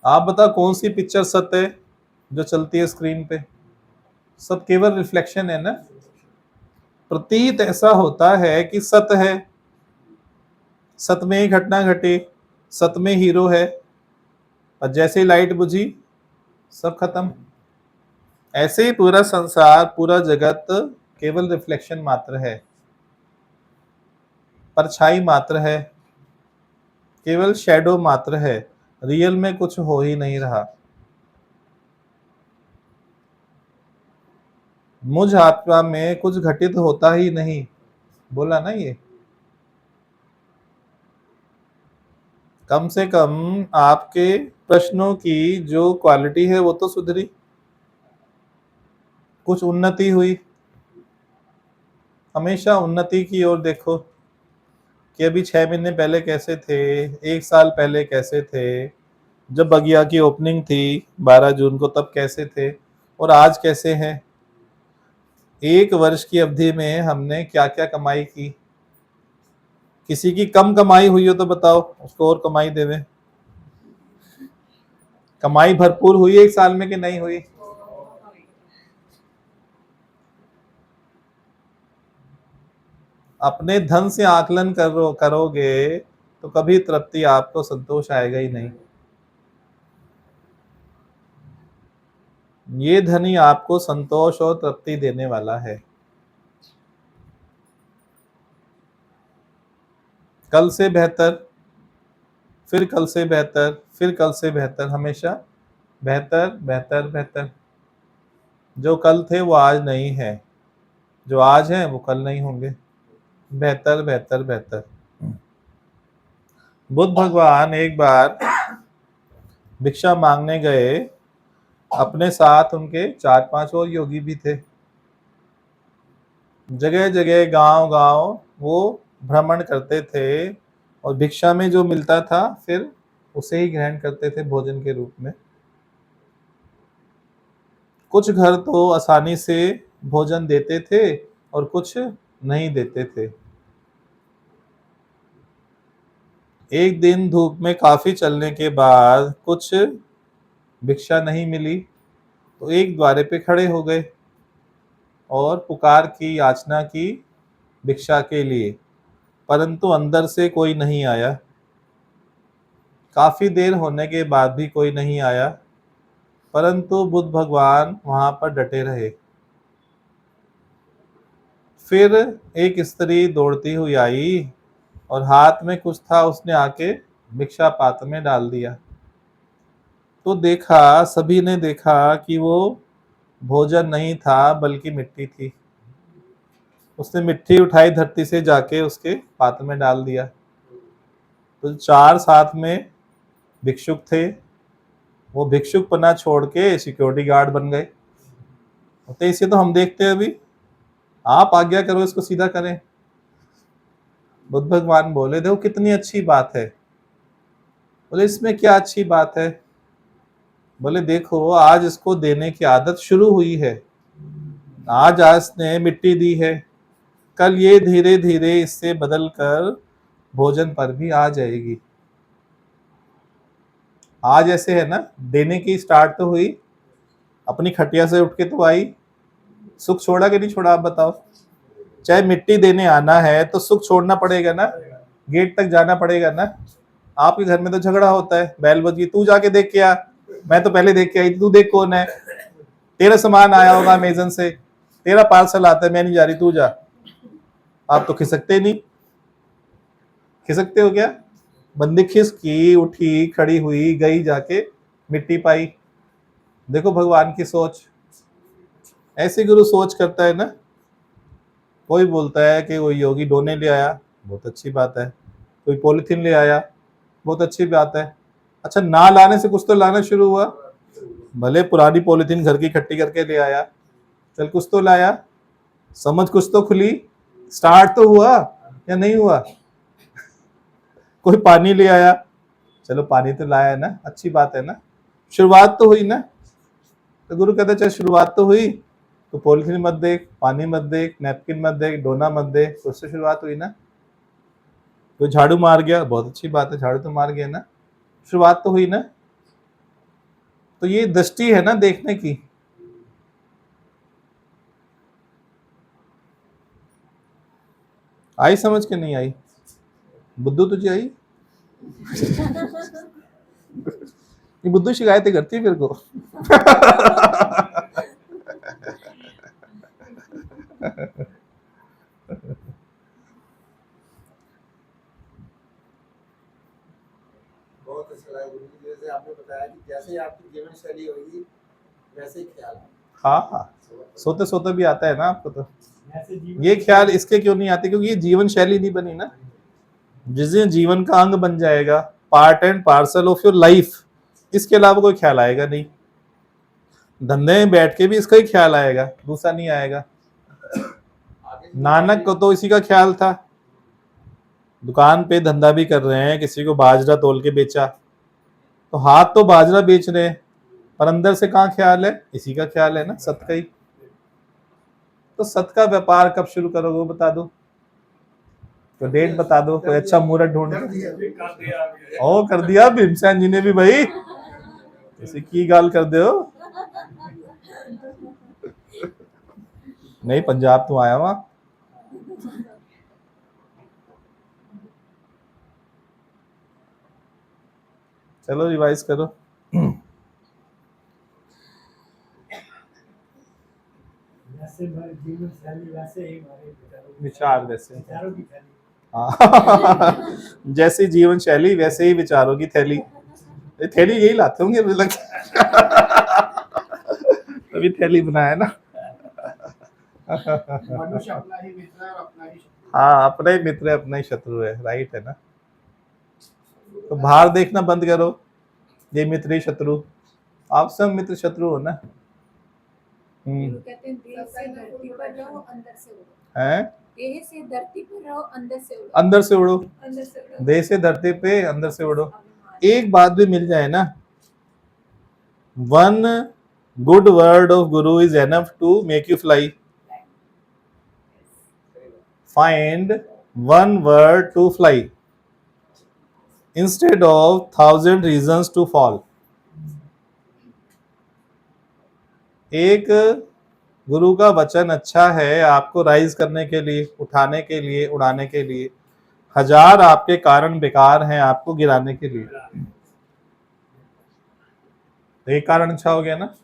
आप बता कौन सी पिक्चर सत्य है जो चलती है स्क्रीन पे? सब केवल रिफ्लेक्शन है ना। प्रतीत ऐसा होता है कि सत्य है, सत्य में ही घटना घटी, सत्य में हीरो है, और जैसे ही लाइट बुझी सब खत्म। ऐसे ही पूरा संसार, पूरा जगत केवल रिफ्लेक्शन मात्र है, परछाई मात्र है, केवल शैडो मात्र है। रियल में कुछ हो ही नहीं रहा। मुझ आत्मा में कुछ घटित होता ही नहीं, बोला ना ये। कम से कम आपके प्रश्नों की जो क्वालिटी है वो तो सुधरी, कुछ उन्नति हुई। हमेशा उन्नति की ओर देखो कि अभी 6 महीने पहले कैसे थे, 1 साल पहले कैसे थे, जब बगिया की ओपनिंग थी 12 जून को तब कैसे थे, और आज कैसे हैं। 1 वर्ष की अवधि में हमने क्या क्या कमाई की। किसी की कम कमाई हुई हो तो बताओ, उसको और कमाई देवे। कमाई भरपूर हुई 1 साल में कि नहीं हुई? अपने धन से आकलन करोगे तो कभी तृप्ति, आपको संतोष आएगा ही नहीं। ये धन ही आपको संतोष और तृप्ति देने वाला है। कल से बेहतर, फिर कल से बेहतर, फिर कल से बेहतर, हमेशा बेहतर बेहतर बेहतर। जो कल थे वो आज नहीं है, जो आज हैं वो कल नहीं होंगे। बेहतर बेहतर बेहतर। बुद्ध भगवान एक बार भिक्षा मांगने गए, अपने साथ उनके 4-5 और योगी भी थे। जगह जगह गांव गांव वो भ्रमण करते थे, और भिक्षा में जो मिलता था फिर उसे ही ग्रहण करते थे भोजन के रूप में। कुछ घर तो आसानी से भोजन देते थे और कुछ नहीं देते थे। एक दिन धूप में काफी चलने के बाद कुछ भिक्षा नहीं मिली, तो एक द्वारे पे खड़े हो गए और पुकार की, याचना की भिक्षा के लिए, परंतु अंदर से कोई नहीं आया। काफी देर होने के बाद भी कोई नहीं आया, परंतु बुद्ध भगवान वहां पर डटे रहे। फिर एक स्त्री दौड़ती हुई आई और हाथ में कुछ था, उसने आके भिक्षा पात्र में डाल दिया। तो देखा, सभी ने देखा कि वो भोजन नहीं था बल्कि मिट्टी थी। उसने मिट्टी उठाई धरती से, जाके उसके पात्र में डाल दिया। तो 4 साथ में भिक्षुक थे, वो भिक्षुक पना छोड़ के सिक्योरिटी गार्ड बन गए। तो इसे तो हम देखते हैं अभी, आप आज्ञा करो इसको सीधा करें। बुद्ध भगवान बोले देखो कितनी अच्छी बात है। बोले इसमें क्या अच्छी बात है? बोले देखो आज इसको देने की आदत शुरू हुई है, आज इसने मिट्टी दी है, कल ये धीरे धीरे इससे बदल कर भोजन पर भी आ जाएगी। आज ऐसे है ना, देने की स्टार्ट तो हुई, अपनी खटिया से उठ के तो आई, सुख छोड़ा कि नहीं छोड़ा आप बताओ? चाहे मिट्टी देने आना है तो सुख छोड़ना पड़ेगा ना, गेट तक जाना पड़ेगा ना। आपके घर में तो झगड़ा होता है, बैल बजी, तू जाके देख के आ, मैं तो पहले देख के आई, तू देख कौन है, तेरा सामान आया होगा अमेजन से, तेरा पार्सल आता है, मैं नहीं जा रही, तू जा। आप तो खिसकते नहीं, खिसकते हो क्या? बंदी खिसकी, उठी, खड़ी हुई, गई, जाके मिट्टी पाई। देखो भगवान की सोच, ऐसे गुरु सोच करता है ना। कोई बोलता है कि वो योगी डोने ले आया, बहुत अच्छी बात है, कोई पॉलिथीन ले आया, बहुत अच्छी बात है। अच्छा, ना लाने से कुछ तो लाना शुरू हुआ, भले पुरानी पॉलिथीन घर की इकट्ठी करके ले आया, चल कुछ तो लाया, समझ कुछ तो खुली, स्टार्ट तो हुआ या नहीं हुआ? कोई पानी ले आया, चलो पानी तो लाया है ना, अच्छी बात है ना, शुरुआत तो हुई ना। तो गुरु कहते चल शुरुआत तो हुई, तो पॉलिथीन मत देख, पानी मत देख, नैपकिन मत देख, डोना मत देख, उससे शुरुआत हुई ना। कोई झाड़ू मार गया, बहुत अच्छी बात है, झाड़ू तो मार गया ना, शुरुआत तो हुई ना। तो ये दृष्टि है ना देखने की। आई समझ के नहीं आई? बुद्धू तुझे आई? ये बुद्धू शिकायतें करती है फिर को। बहुत अच्छा लगा गुरु जी, जैसे आपने बताया कि जैसे आपकी जीवन शैली होगी वैसे ही ख्याल। हाँ हाँ, सोते सोते भी आता है ना आपको। तो ये ख्याल इसके क्यों नहीं आते? क्योंकि ये जीवन शैली नहीं बनी ना। जिस दिन जीवन का अंग बन जाएगा, part and parcel of your life, इसके अलावा कोई ख्याल आएगा नहीं। धंधे में बैठ के भी इसका ही ख्याल आएगा, दूसरा नहीं आएगा। नानक को तो इसी का ख्याल था, दुकान पे धंधा भी कर रहे हैं, किसी को बाजरा तोल के बेचा, तो हाथ तो बाजरा बेच रहे हैं, पर अंदर से कहाँ ख्याल है? इसी का ख्याल है ना, सत का ही। तो सत का व्यापार कब शुरू करोगे वो बता दो, तो डेट बता दो, कोई अच्छा मुहूर्त ढूंढ के। ओ कर दिया भीमसेन जी ने भी भाई, इसी की गाल कर दो। नहीं, पंजाब तो आया वहां। चलो रिवाइज करो। जीवन शैली वैसे ही विचार वैसे, विचारों की थैली। हाँ। जैसी जीवन शैली वैसे ही विचारों की थैली। ये थैली यही लाते होंगे मुझे लगता तभी थैली बनाया ना। मनुष्य अपना ही मित्र है और अपना ही शत्रु। हाँ, अपना ही मित्र है, अपना ही शत्रु है, राइट है ना। तो बाहर देखना बंद करो, ये मित्र ही शत्रु, आप सब मित्र शत्रु हो ना। कहते हैं दिल से धरती पर रहो, अंदर से उड़ो। हैं? देह से धरती पर रहो, अंदर से उड़ो। अंदर से उड़ो, अंदर से उड़ो। देह से धरती पे, अंदर से उड़ो। एक बात भी मिल जाए ना, one good word of guru is enough to make you fly. Find one word to fly instead of 1000 reasons to fall. एक गुरु का वचन अच्छा है आपको राइज करने के लिए, उठाने के लिए, उड़ाने के लिए, 1000 आपके कारण बेकार हैं आपको गिराने के लिए। एक कारण अच्छा हो गया ना।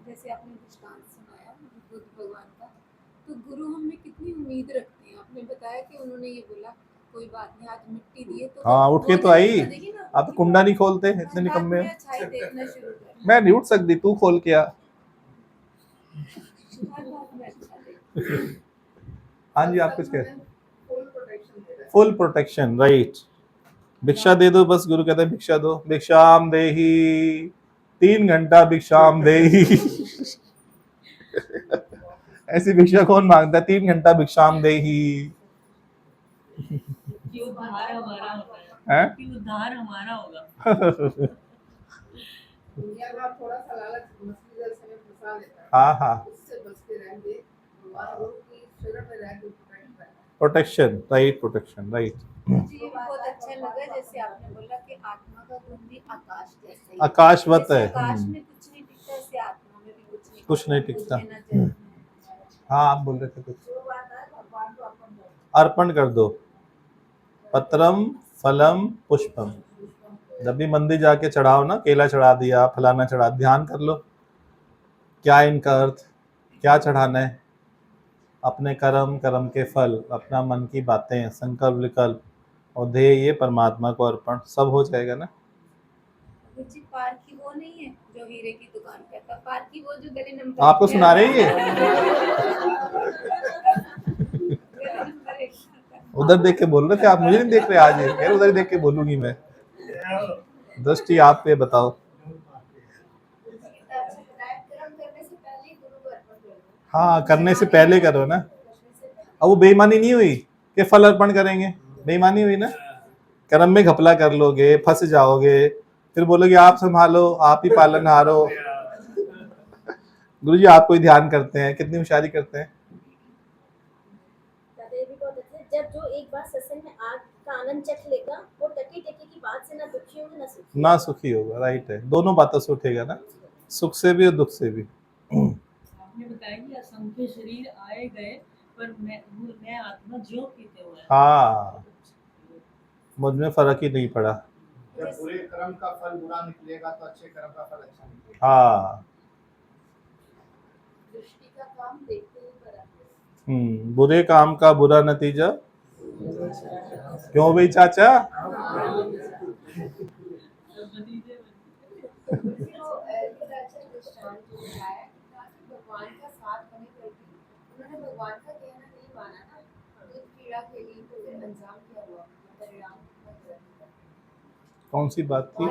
जैसे आपने दृष्टांत सुनाया बुद्ध भगवान का, तो गुरु हमें कितनी उम्मीद रखते हैं। आपने बताया कि उन्होंने ये बोला कोई बात नहीं, आज मिट्टी दिए तो हाँ, उठ के तो आई। आप तो कुंडा नहीं खोलते, इतने निकम्मे। अच्छाई देखना शुरू कर। मैं नहीं उठ सकती, तू खोल के आ। हाँ जी, आप कुछ कह फुल प्रोटेक्शन दे रहा है। Full protection, right. भिक्षा दे दो, बस गुरु कहते हैं भिक्षा दो, भिक्षाम देही, 3 घंटा भिक्षाम देही। ऐसी भिक्षा कौन मांगता है, 3 घंटा भिक्षाम देही। कि उद्धार हमारा होता हैं? है, कि उद्धार हमारा होगा। दुनिया का थोड़ा सा लालच मछली जैसे में फंसा लेता है। हाँ हाँ, उससे बच के रहेंगे, भगवान गुरु की शरण में रह के प्रोटेक्शन, राइट, प्रोटेक्शन, राइट। जी ये बहुत अच्छा लगा जैसे आपने बोला कि आत्मा का गुण भी आकाश जैसा ही आकाशवत जैसे है। आकाश में कुछ नहीं टिकता ऐसे आत्मा में भी कुछ नहीं टिकता। लेना चाहिए। हाँ, आप बोल रहे थे कुछ। जो बात है भगवान को अर्पण कर दो, पत्रम फलम पुष्पम। जब भी मंदिर जाके चढ़ाओ ना, केला चढ़ा दिया, फलाना चढ़ा, ध्यान कर लो क्या इनका अर्थ, क्या चढ़ाना है। अपने कर्म, कर्म के फल, अपना मन की बातें, संकल्प विकल्प और ध्येय, ये परमात्मा को अर्पण, सब हो जाएगा ना। जी पारखी वो नहीं है जो हीरे की दुकान करता, पारखी वो जो गले नंबर आपको सुना रहे हैं ये? गले नंबर 1 उधर देख के बोल रहे थे आप, मुझे नहीं देख रहे आज, ये कह रहे उधर ही देख के बोलूंगी मैं। दृष्टि आप पे बताओ। कर्म करने से पहले गुरु को अर्पण कर दो। हाँ, करने से पहले करो ना। अब वो बेईमानी नहीं हुई कि फल अर्पण करेंगे, बेईमानी हुई ना। कर्म में घपला कर लोगे, फंस जाओगे, फिर बोलोगे आप संभालो, आप ही पालनहार हो। गुरु जी आपको ही ध्यान करते हैं, कितनी होशियारी करते हैं। ये भी बहुत अच्छा है। जब जो एक बार सत्संग में आग का आनंद चख लेगा, वो टके टके की बात से ना दुखी होगा ना सुखी ना सुखी होगा, राइट है। दोनों बातों से उठेगा ना, सुख से भी और दुख से भी। आपने बताया कि असंख्य शरीर आए गए, पर मैं आत्मा ज्यों पीते हुए। हाँ, मुझ में फर्क ही नहीं पड़ा। जब बुरे कर्म का फल बुरा निकलेगा तो अच्छे कर्म का फल अच्छा निकलेगा। हाँ, दृष्टि का काम देखते ही बराबर। बुरे काम का बुरा नतीजा क्यों भाई चाचा। भगवान का साथ होने पर भी उन्होंने भगवान का कहना नहीं माना ना, तो कीड़ा खेली तो फिर अंजाम क्या हुआ, परिणाम कौन सी बात थी?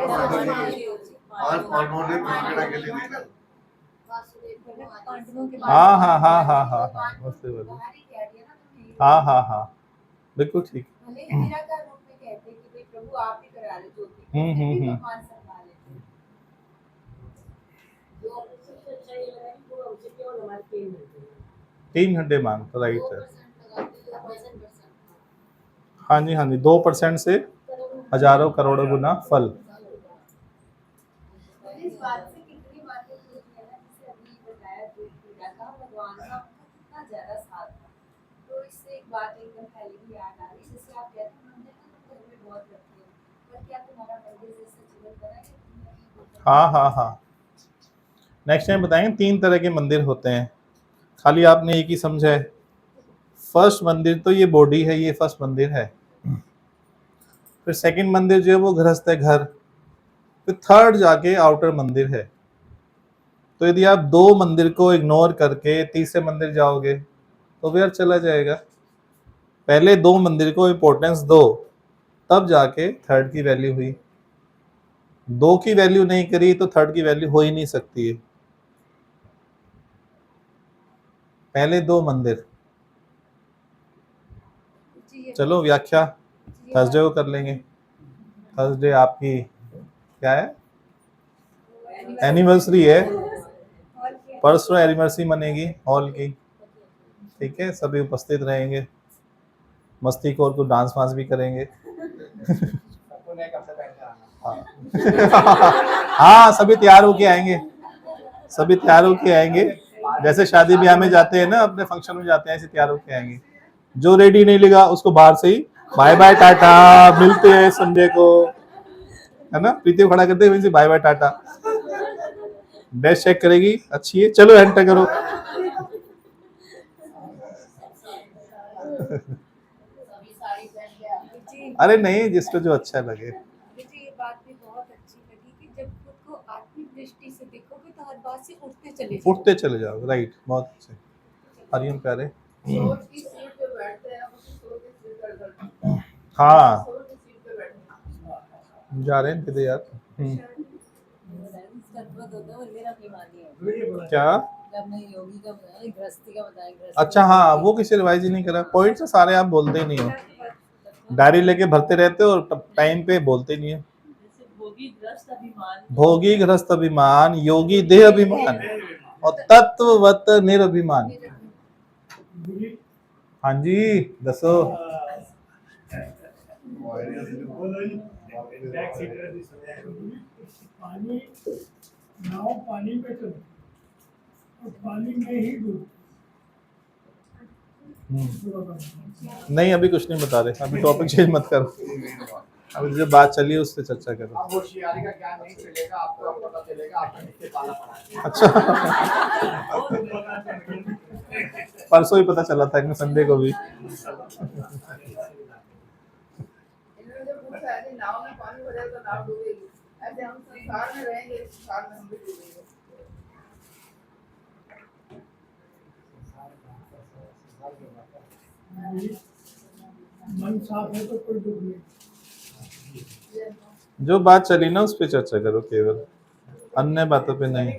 हाँ हाँ हाँ हाँ हाँ हाँ, मस्ती बोलो। हाँ हाँ हाँ, बिल्कुल ठीक। भले ही मीरा का रूप में कहते कि भाई प्रभु आप ही करा रहे ज्योति, फिर भी भगवान संभाल लेते हैं। जो सबसे अच्छा ये लगा कि वो हमसे केवल हमारे 3 मिलते हैं। 3 घंटे मांगता, राइट है। 2% हाँ जी हाँ जी, 2% से हजारों करोड़ों गुना फल। इस बात से कितनी बातें सीखी है ना, जैसे अभी बताया जो कीड़ा का भगवान का कितना ज्यादा साथ था। तो इससे एक बात एकदम पहले भी याद आ रही, जैसे आप कहते हैं मंदिर तो तुम घर में बहुत रखते हो, पर क्या तुम्हारा मंदिर जैसे जीवन बना है? हाँ हाँ हाँ, नेक्स्ट टाइम बताएंगे। 3 तरह के मंदिर होते हैं, खाली आपने एक ही समझा है। फर्स्ट मंदिर तो ये बॉडी है, ये फर्स्ट मंदिर है। फिर सेकंड मंदिर जो है वो गृहस्थ है, घर। फिर थर्ड जाके आउटर मंदिर है। तो यदि आप 2 मंदिर को इग्नोर करके तीसरे मंदिर जाओगे तो व्यर्थ चला जाएगा। पहले 2 मंदिर को इम्पोर्टेंस दो, तब जाके थर्ड की वैल्यू हुई। 2 की वैल्यू नहीं करी तो थर्ड की वैल्यू हो ही नहीं सकती है। पहले 2 मंदिर। चलो व्याख्या थर्सडे को कर लेंगे। थर्सडे आपकी क्या है, एनिवर्सरी है, परसों एनिवर्सरी मनेगी हॉल की। ठीक है, सभी उपस्थित रहेंगे, मस्ती खोर को डांस वांस भी करेंगे। सबको नए कपड़े पहन के आना। हाँ, सभी तैयार होके आएंगे, सभी तैयार होके आएंगे। जैसे शादी ब्याह में जाते हैं ना, अपने फंक्शन में जाते हैं, ऐसे तैयार होके आएंगे। जो रेडी नहीं लगा उसको बाहर से ही बाय बाय टाटा, मिलते हैं संडे को, है ना। प्रीति को खड़ा करते हैं, bye bye tata. Dress check करेगी, अच्छी है, चलो एंटर करो। अरे नहीं, जिसको जो अच्छा लगे। मुझे ये बात भी बहुत अच्छी लगी कि जब खुद को आत्मिक दृष्टि से देखोगे तो हर बात से उठते चले जाओगे। उठते चले जाओ, राइट, बहुत अच्छे। हरिओम प्यारे। सोच की सीट पे बैठ हाँ जा रहे हैं किधर यार। क्या? आपने योगी का बताया, गृहस्थी का बताया, अच्छा हाँ, वो किसी रिवाइज ही नहीं करा। पॉइंट सारे आप बोलते ही नहीं हो, डायरी लेके भरते रहते हो और टाइम पे बोलते नहीं है। जैसे भोगी ग्रस्त अभिमान, भोगी गृहस्थ अभिमान, योगी देह अभिमान और तत्ववत निरभिमान। हाँ जी दसो। पानी, नाव पानी में चलो और पानी में ही डूब। नहीं अभी कुछ नहीं बता रहे, अभी टॉपिक चेंज मत करो, अभी जो बात चली है उस पर चर्चा करो। अब होशियारी का ज्ञान नहीं चलेगा, आपको अब पता चलेगा आपने किससे पाला पड़ा है। अच्छा परसों ही पता चला था इनमें, संडे को भी। इन्होंने जो पूछा है कि नाव में पानी भरेगा तो नाव डूबेगी, ऐसे हम संसार में रहेंगे, इस संसार में हम भी डूबेंगे। मन साफ है तो कोई डूब नहीं। जो बात चली ना उस पर चर्चा करो केवल, अन्य बातों पे नहीं।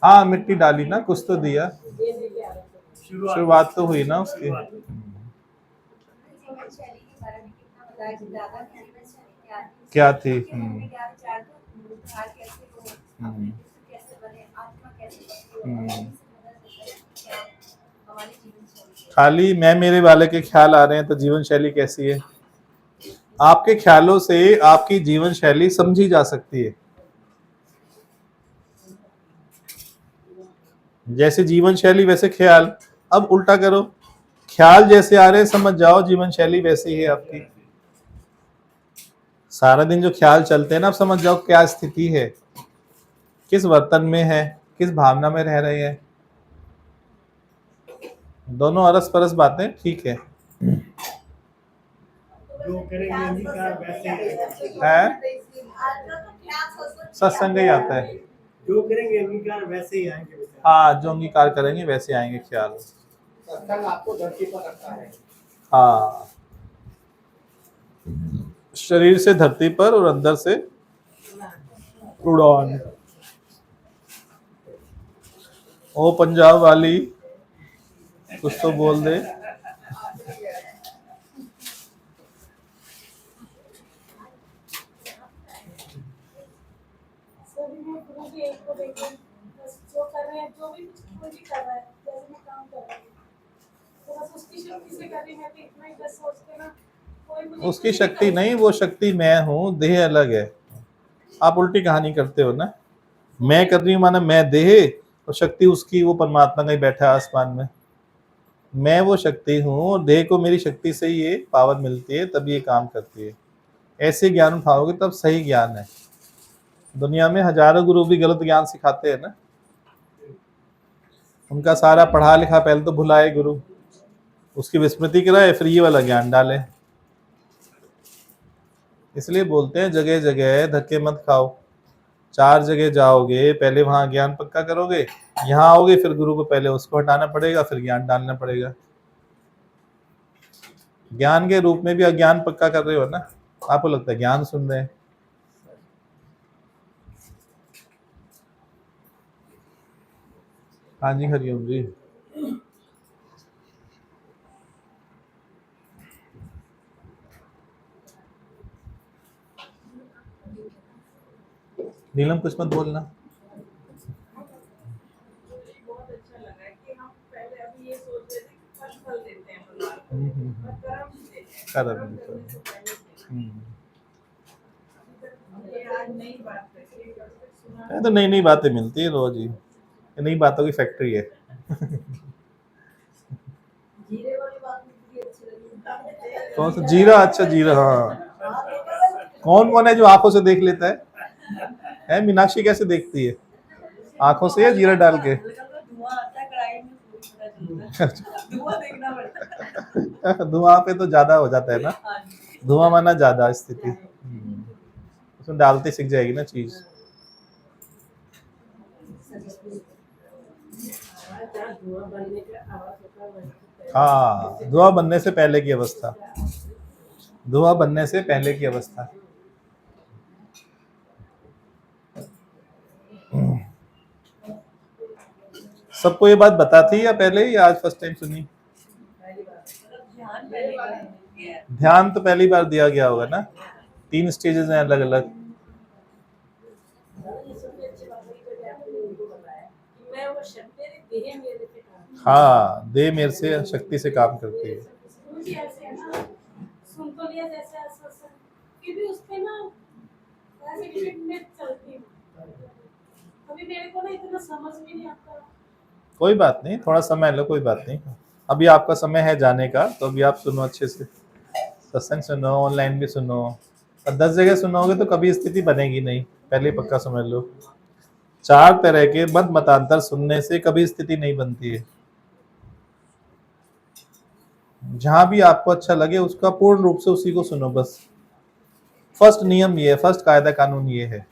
हाँ मिट्टी डाली ना, कुछ तो दिया, शुरुआत तो हुई ना उसकी। जीवन शैली के बारे में कितना बताया कि दादा की जीवन शैली क्या थी, क्या थी? उनके क्या विचार थे, उद्धार कैसे हो, अपने कैसे बने, आत्मा कैसे बने, क्या हमारी जीवन शैली। खाली मैं मेरे वाले के ख्याल आ रहे हैं तो जीवन शैली कैसी है? आपके ख्यालों से आपकी जीवन शैली समझी जा सकती है। जैसे जीवन शैली वैसे ख्याल। अब उल्टा करो, ख्याल जैसे आ रहे हैं समझ जाओ जीवन शैली वैसी है आपकी। सारा दिन जो ख्याल चलते हैं ना, आप समझ जाओ क्या स्थिति है, किस वर्तन में है, किस भावना में रह रहे हैं। दोनों अरस परस बातें ठीक है। जो करेंगे अंगीकार वैसे ही है सत्संग ही आता है। जो करेंगे अंगीकार वैसे ही आएंगे विचार। हाँ जो अंगीकार करेंगे वैसे आएंगे ख्याल। सत्संग आपको धरती पर रखता है। हाँ शरीर से धरती पर और अंदर से उड़ान। ओ पंजाब वाली कुछ तो बोल दे। सभी में गुरु के एक को देखें, बस जो कर रहे हैं, जो भी कोई भी कर रहा है, जैसे मैं काम कर रही हूँ, तो बस उसकी शक्ति से कर रही मैं, तो इतना ही बस सोचते ना, कोई मुझे उसकी कुछ शक्ति कर नहीं, वो शक्ति मैं हूँ, देह अलग है। आप उल्टी कहानी करते हो ना, मैं कर रही हूँ माना मैं देह और शक्ति उसकी, वो परमात्मा कहीं बैठा है आसमान में। मैं वो शक्ति हूँ और देह को मेरी शक्ति से ही ये पावर मिलती है, तब ये काम करती है। ऐसे ज्ञान उठाओगे तब सही ज्ञान है। दुनिया में हजारों गुरु भी गलत ज्ञान सिखाते हैं ना, उनका सारा पढ़ा लिखा पहले तो भुलाए गुरु, उसकी विस्मृति कराए, फिर ये वाला ज्ञान डाले। इसलिए बोलते हैं जगह जगह धक्के मत खाओ। 4 जगह जाओगे, पहले वहां ज्ञान पक्का करोगे, यहाँ आओगे फिर गुरु को पहले उसको हटाना पड़ेगा, फिर ज्ञान डालना पड़ेगा। ज्ञान के रूप में भी अज्ञान पक्का कर रहे हो ना, आपको लगता है ज्ञान सुन रहे हैं। हाँ जी हरिओम जी। नीलम कुछ मत बोलना। बहुत अच्छा लगा कि हम पहले अभी ये सोच रहे थे कि फल देते हैं भगवान को, पर कर्म देते हैं। कर्म। ये आज नई बात करके सुना। ये तो नई नई बातें मिलती है रोज ही, नई बातों की फैक्ट्री है। जीरे वाली बात मुझे अच्छी लगी। कौन सा जीरा? अच्छा जीरा, हाँ। कौन है जो आंखों से देख लेता है? मीनाक्षी कैसे देखती है? आंखों से या जीरा डाल के? धुआं आता है कढ़ाई में, पता चलता है। धुआं देखना पड़ता है। धुआं पे तो ज्यादा हो जाता है ना, हाँ जी। धुआं माना ज्यादा स्थिति। उसमें डालते सीख जाएगी ना चीज। क्या धुआं बनने का आवाज होता है वही होता है। हाँ, धुआं बनने से पहले की अवस्था, धुआं बनने से पहले की अवस्था। सबको ये बात बता थी या पहले ही, आज फर्स्ट टाइम सुनी? ध्यान पहले का है। ध्यान तो पहली बार दिया गया होगा ना, 3 स्टेजेस हैं अलग अलग। ये सबसे अच्छी बात है कि आपने उनको बताया कि मैं वो शक्ति मेरे देह मेरे से काम हाँ, देह मेरे से शक्ति से काम करती है। मुझे ऐसे है ना, सुन तो लिया जैसे ऐसा फिर भी उसपे ना ऐसे लिमिट में चलती हूँ। अभी मेरे को ना इतना समझ भी नहीं आता। कोई बात नहीं, थोड़ा समय लो, कोई बात नहीं। अभी आपका समय है जाने का, तो अभी आप सुनो अच्छे से, सत्संग सुनो, ऑनलाइन भी सुनो। और 10 जगह सुनोगे तो कभी स्थिति बनेगी नहीं, पहले ही पक्का समझ लो। 4 तरह के मत मतांतर सुनने से कभी स्थिति नहीं बनती है। जहां भी आपको अच्छा लगे उसका पूर्ण रूप से उसी को सुनो बस। फर्स्ट नियम ये है, फर्स्ट कायदा कानून ये है।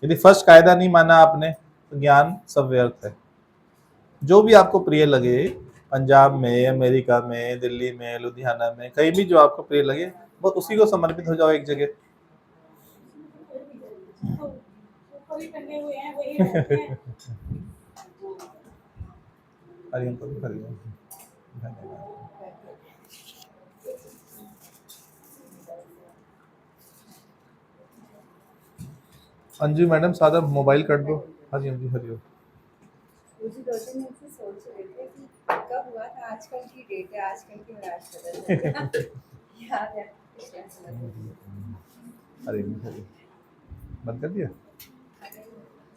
यदि फर्स्ट कायदा नहीं माना आपने तो ज्ञान सब व्यर्थ है। जो भी आपको प्रिय लगे, पंजाब में, अमेरिका में, दिल्ली में, लुधियाना में, कहीं भी जो आपको प्रिय लगे, बस उसी को समर्पित हो जाओ एक जगह। तो ऊपर ही टंगे हुए हैं वही रहते हैं। हरिओम प्रभु, हरिओम। धन्यवाद। अंजू मैडम सादा मोबाइल कर दो। हरिओम जी, हरिओम। मुझे 2-3 दिन से सोच रहे थे कि कब हुआ था, आजकल की डेट है, आजकल की राज बदल गया। याद है, हरिओम, हरिओम। बंद कर दिया।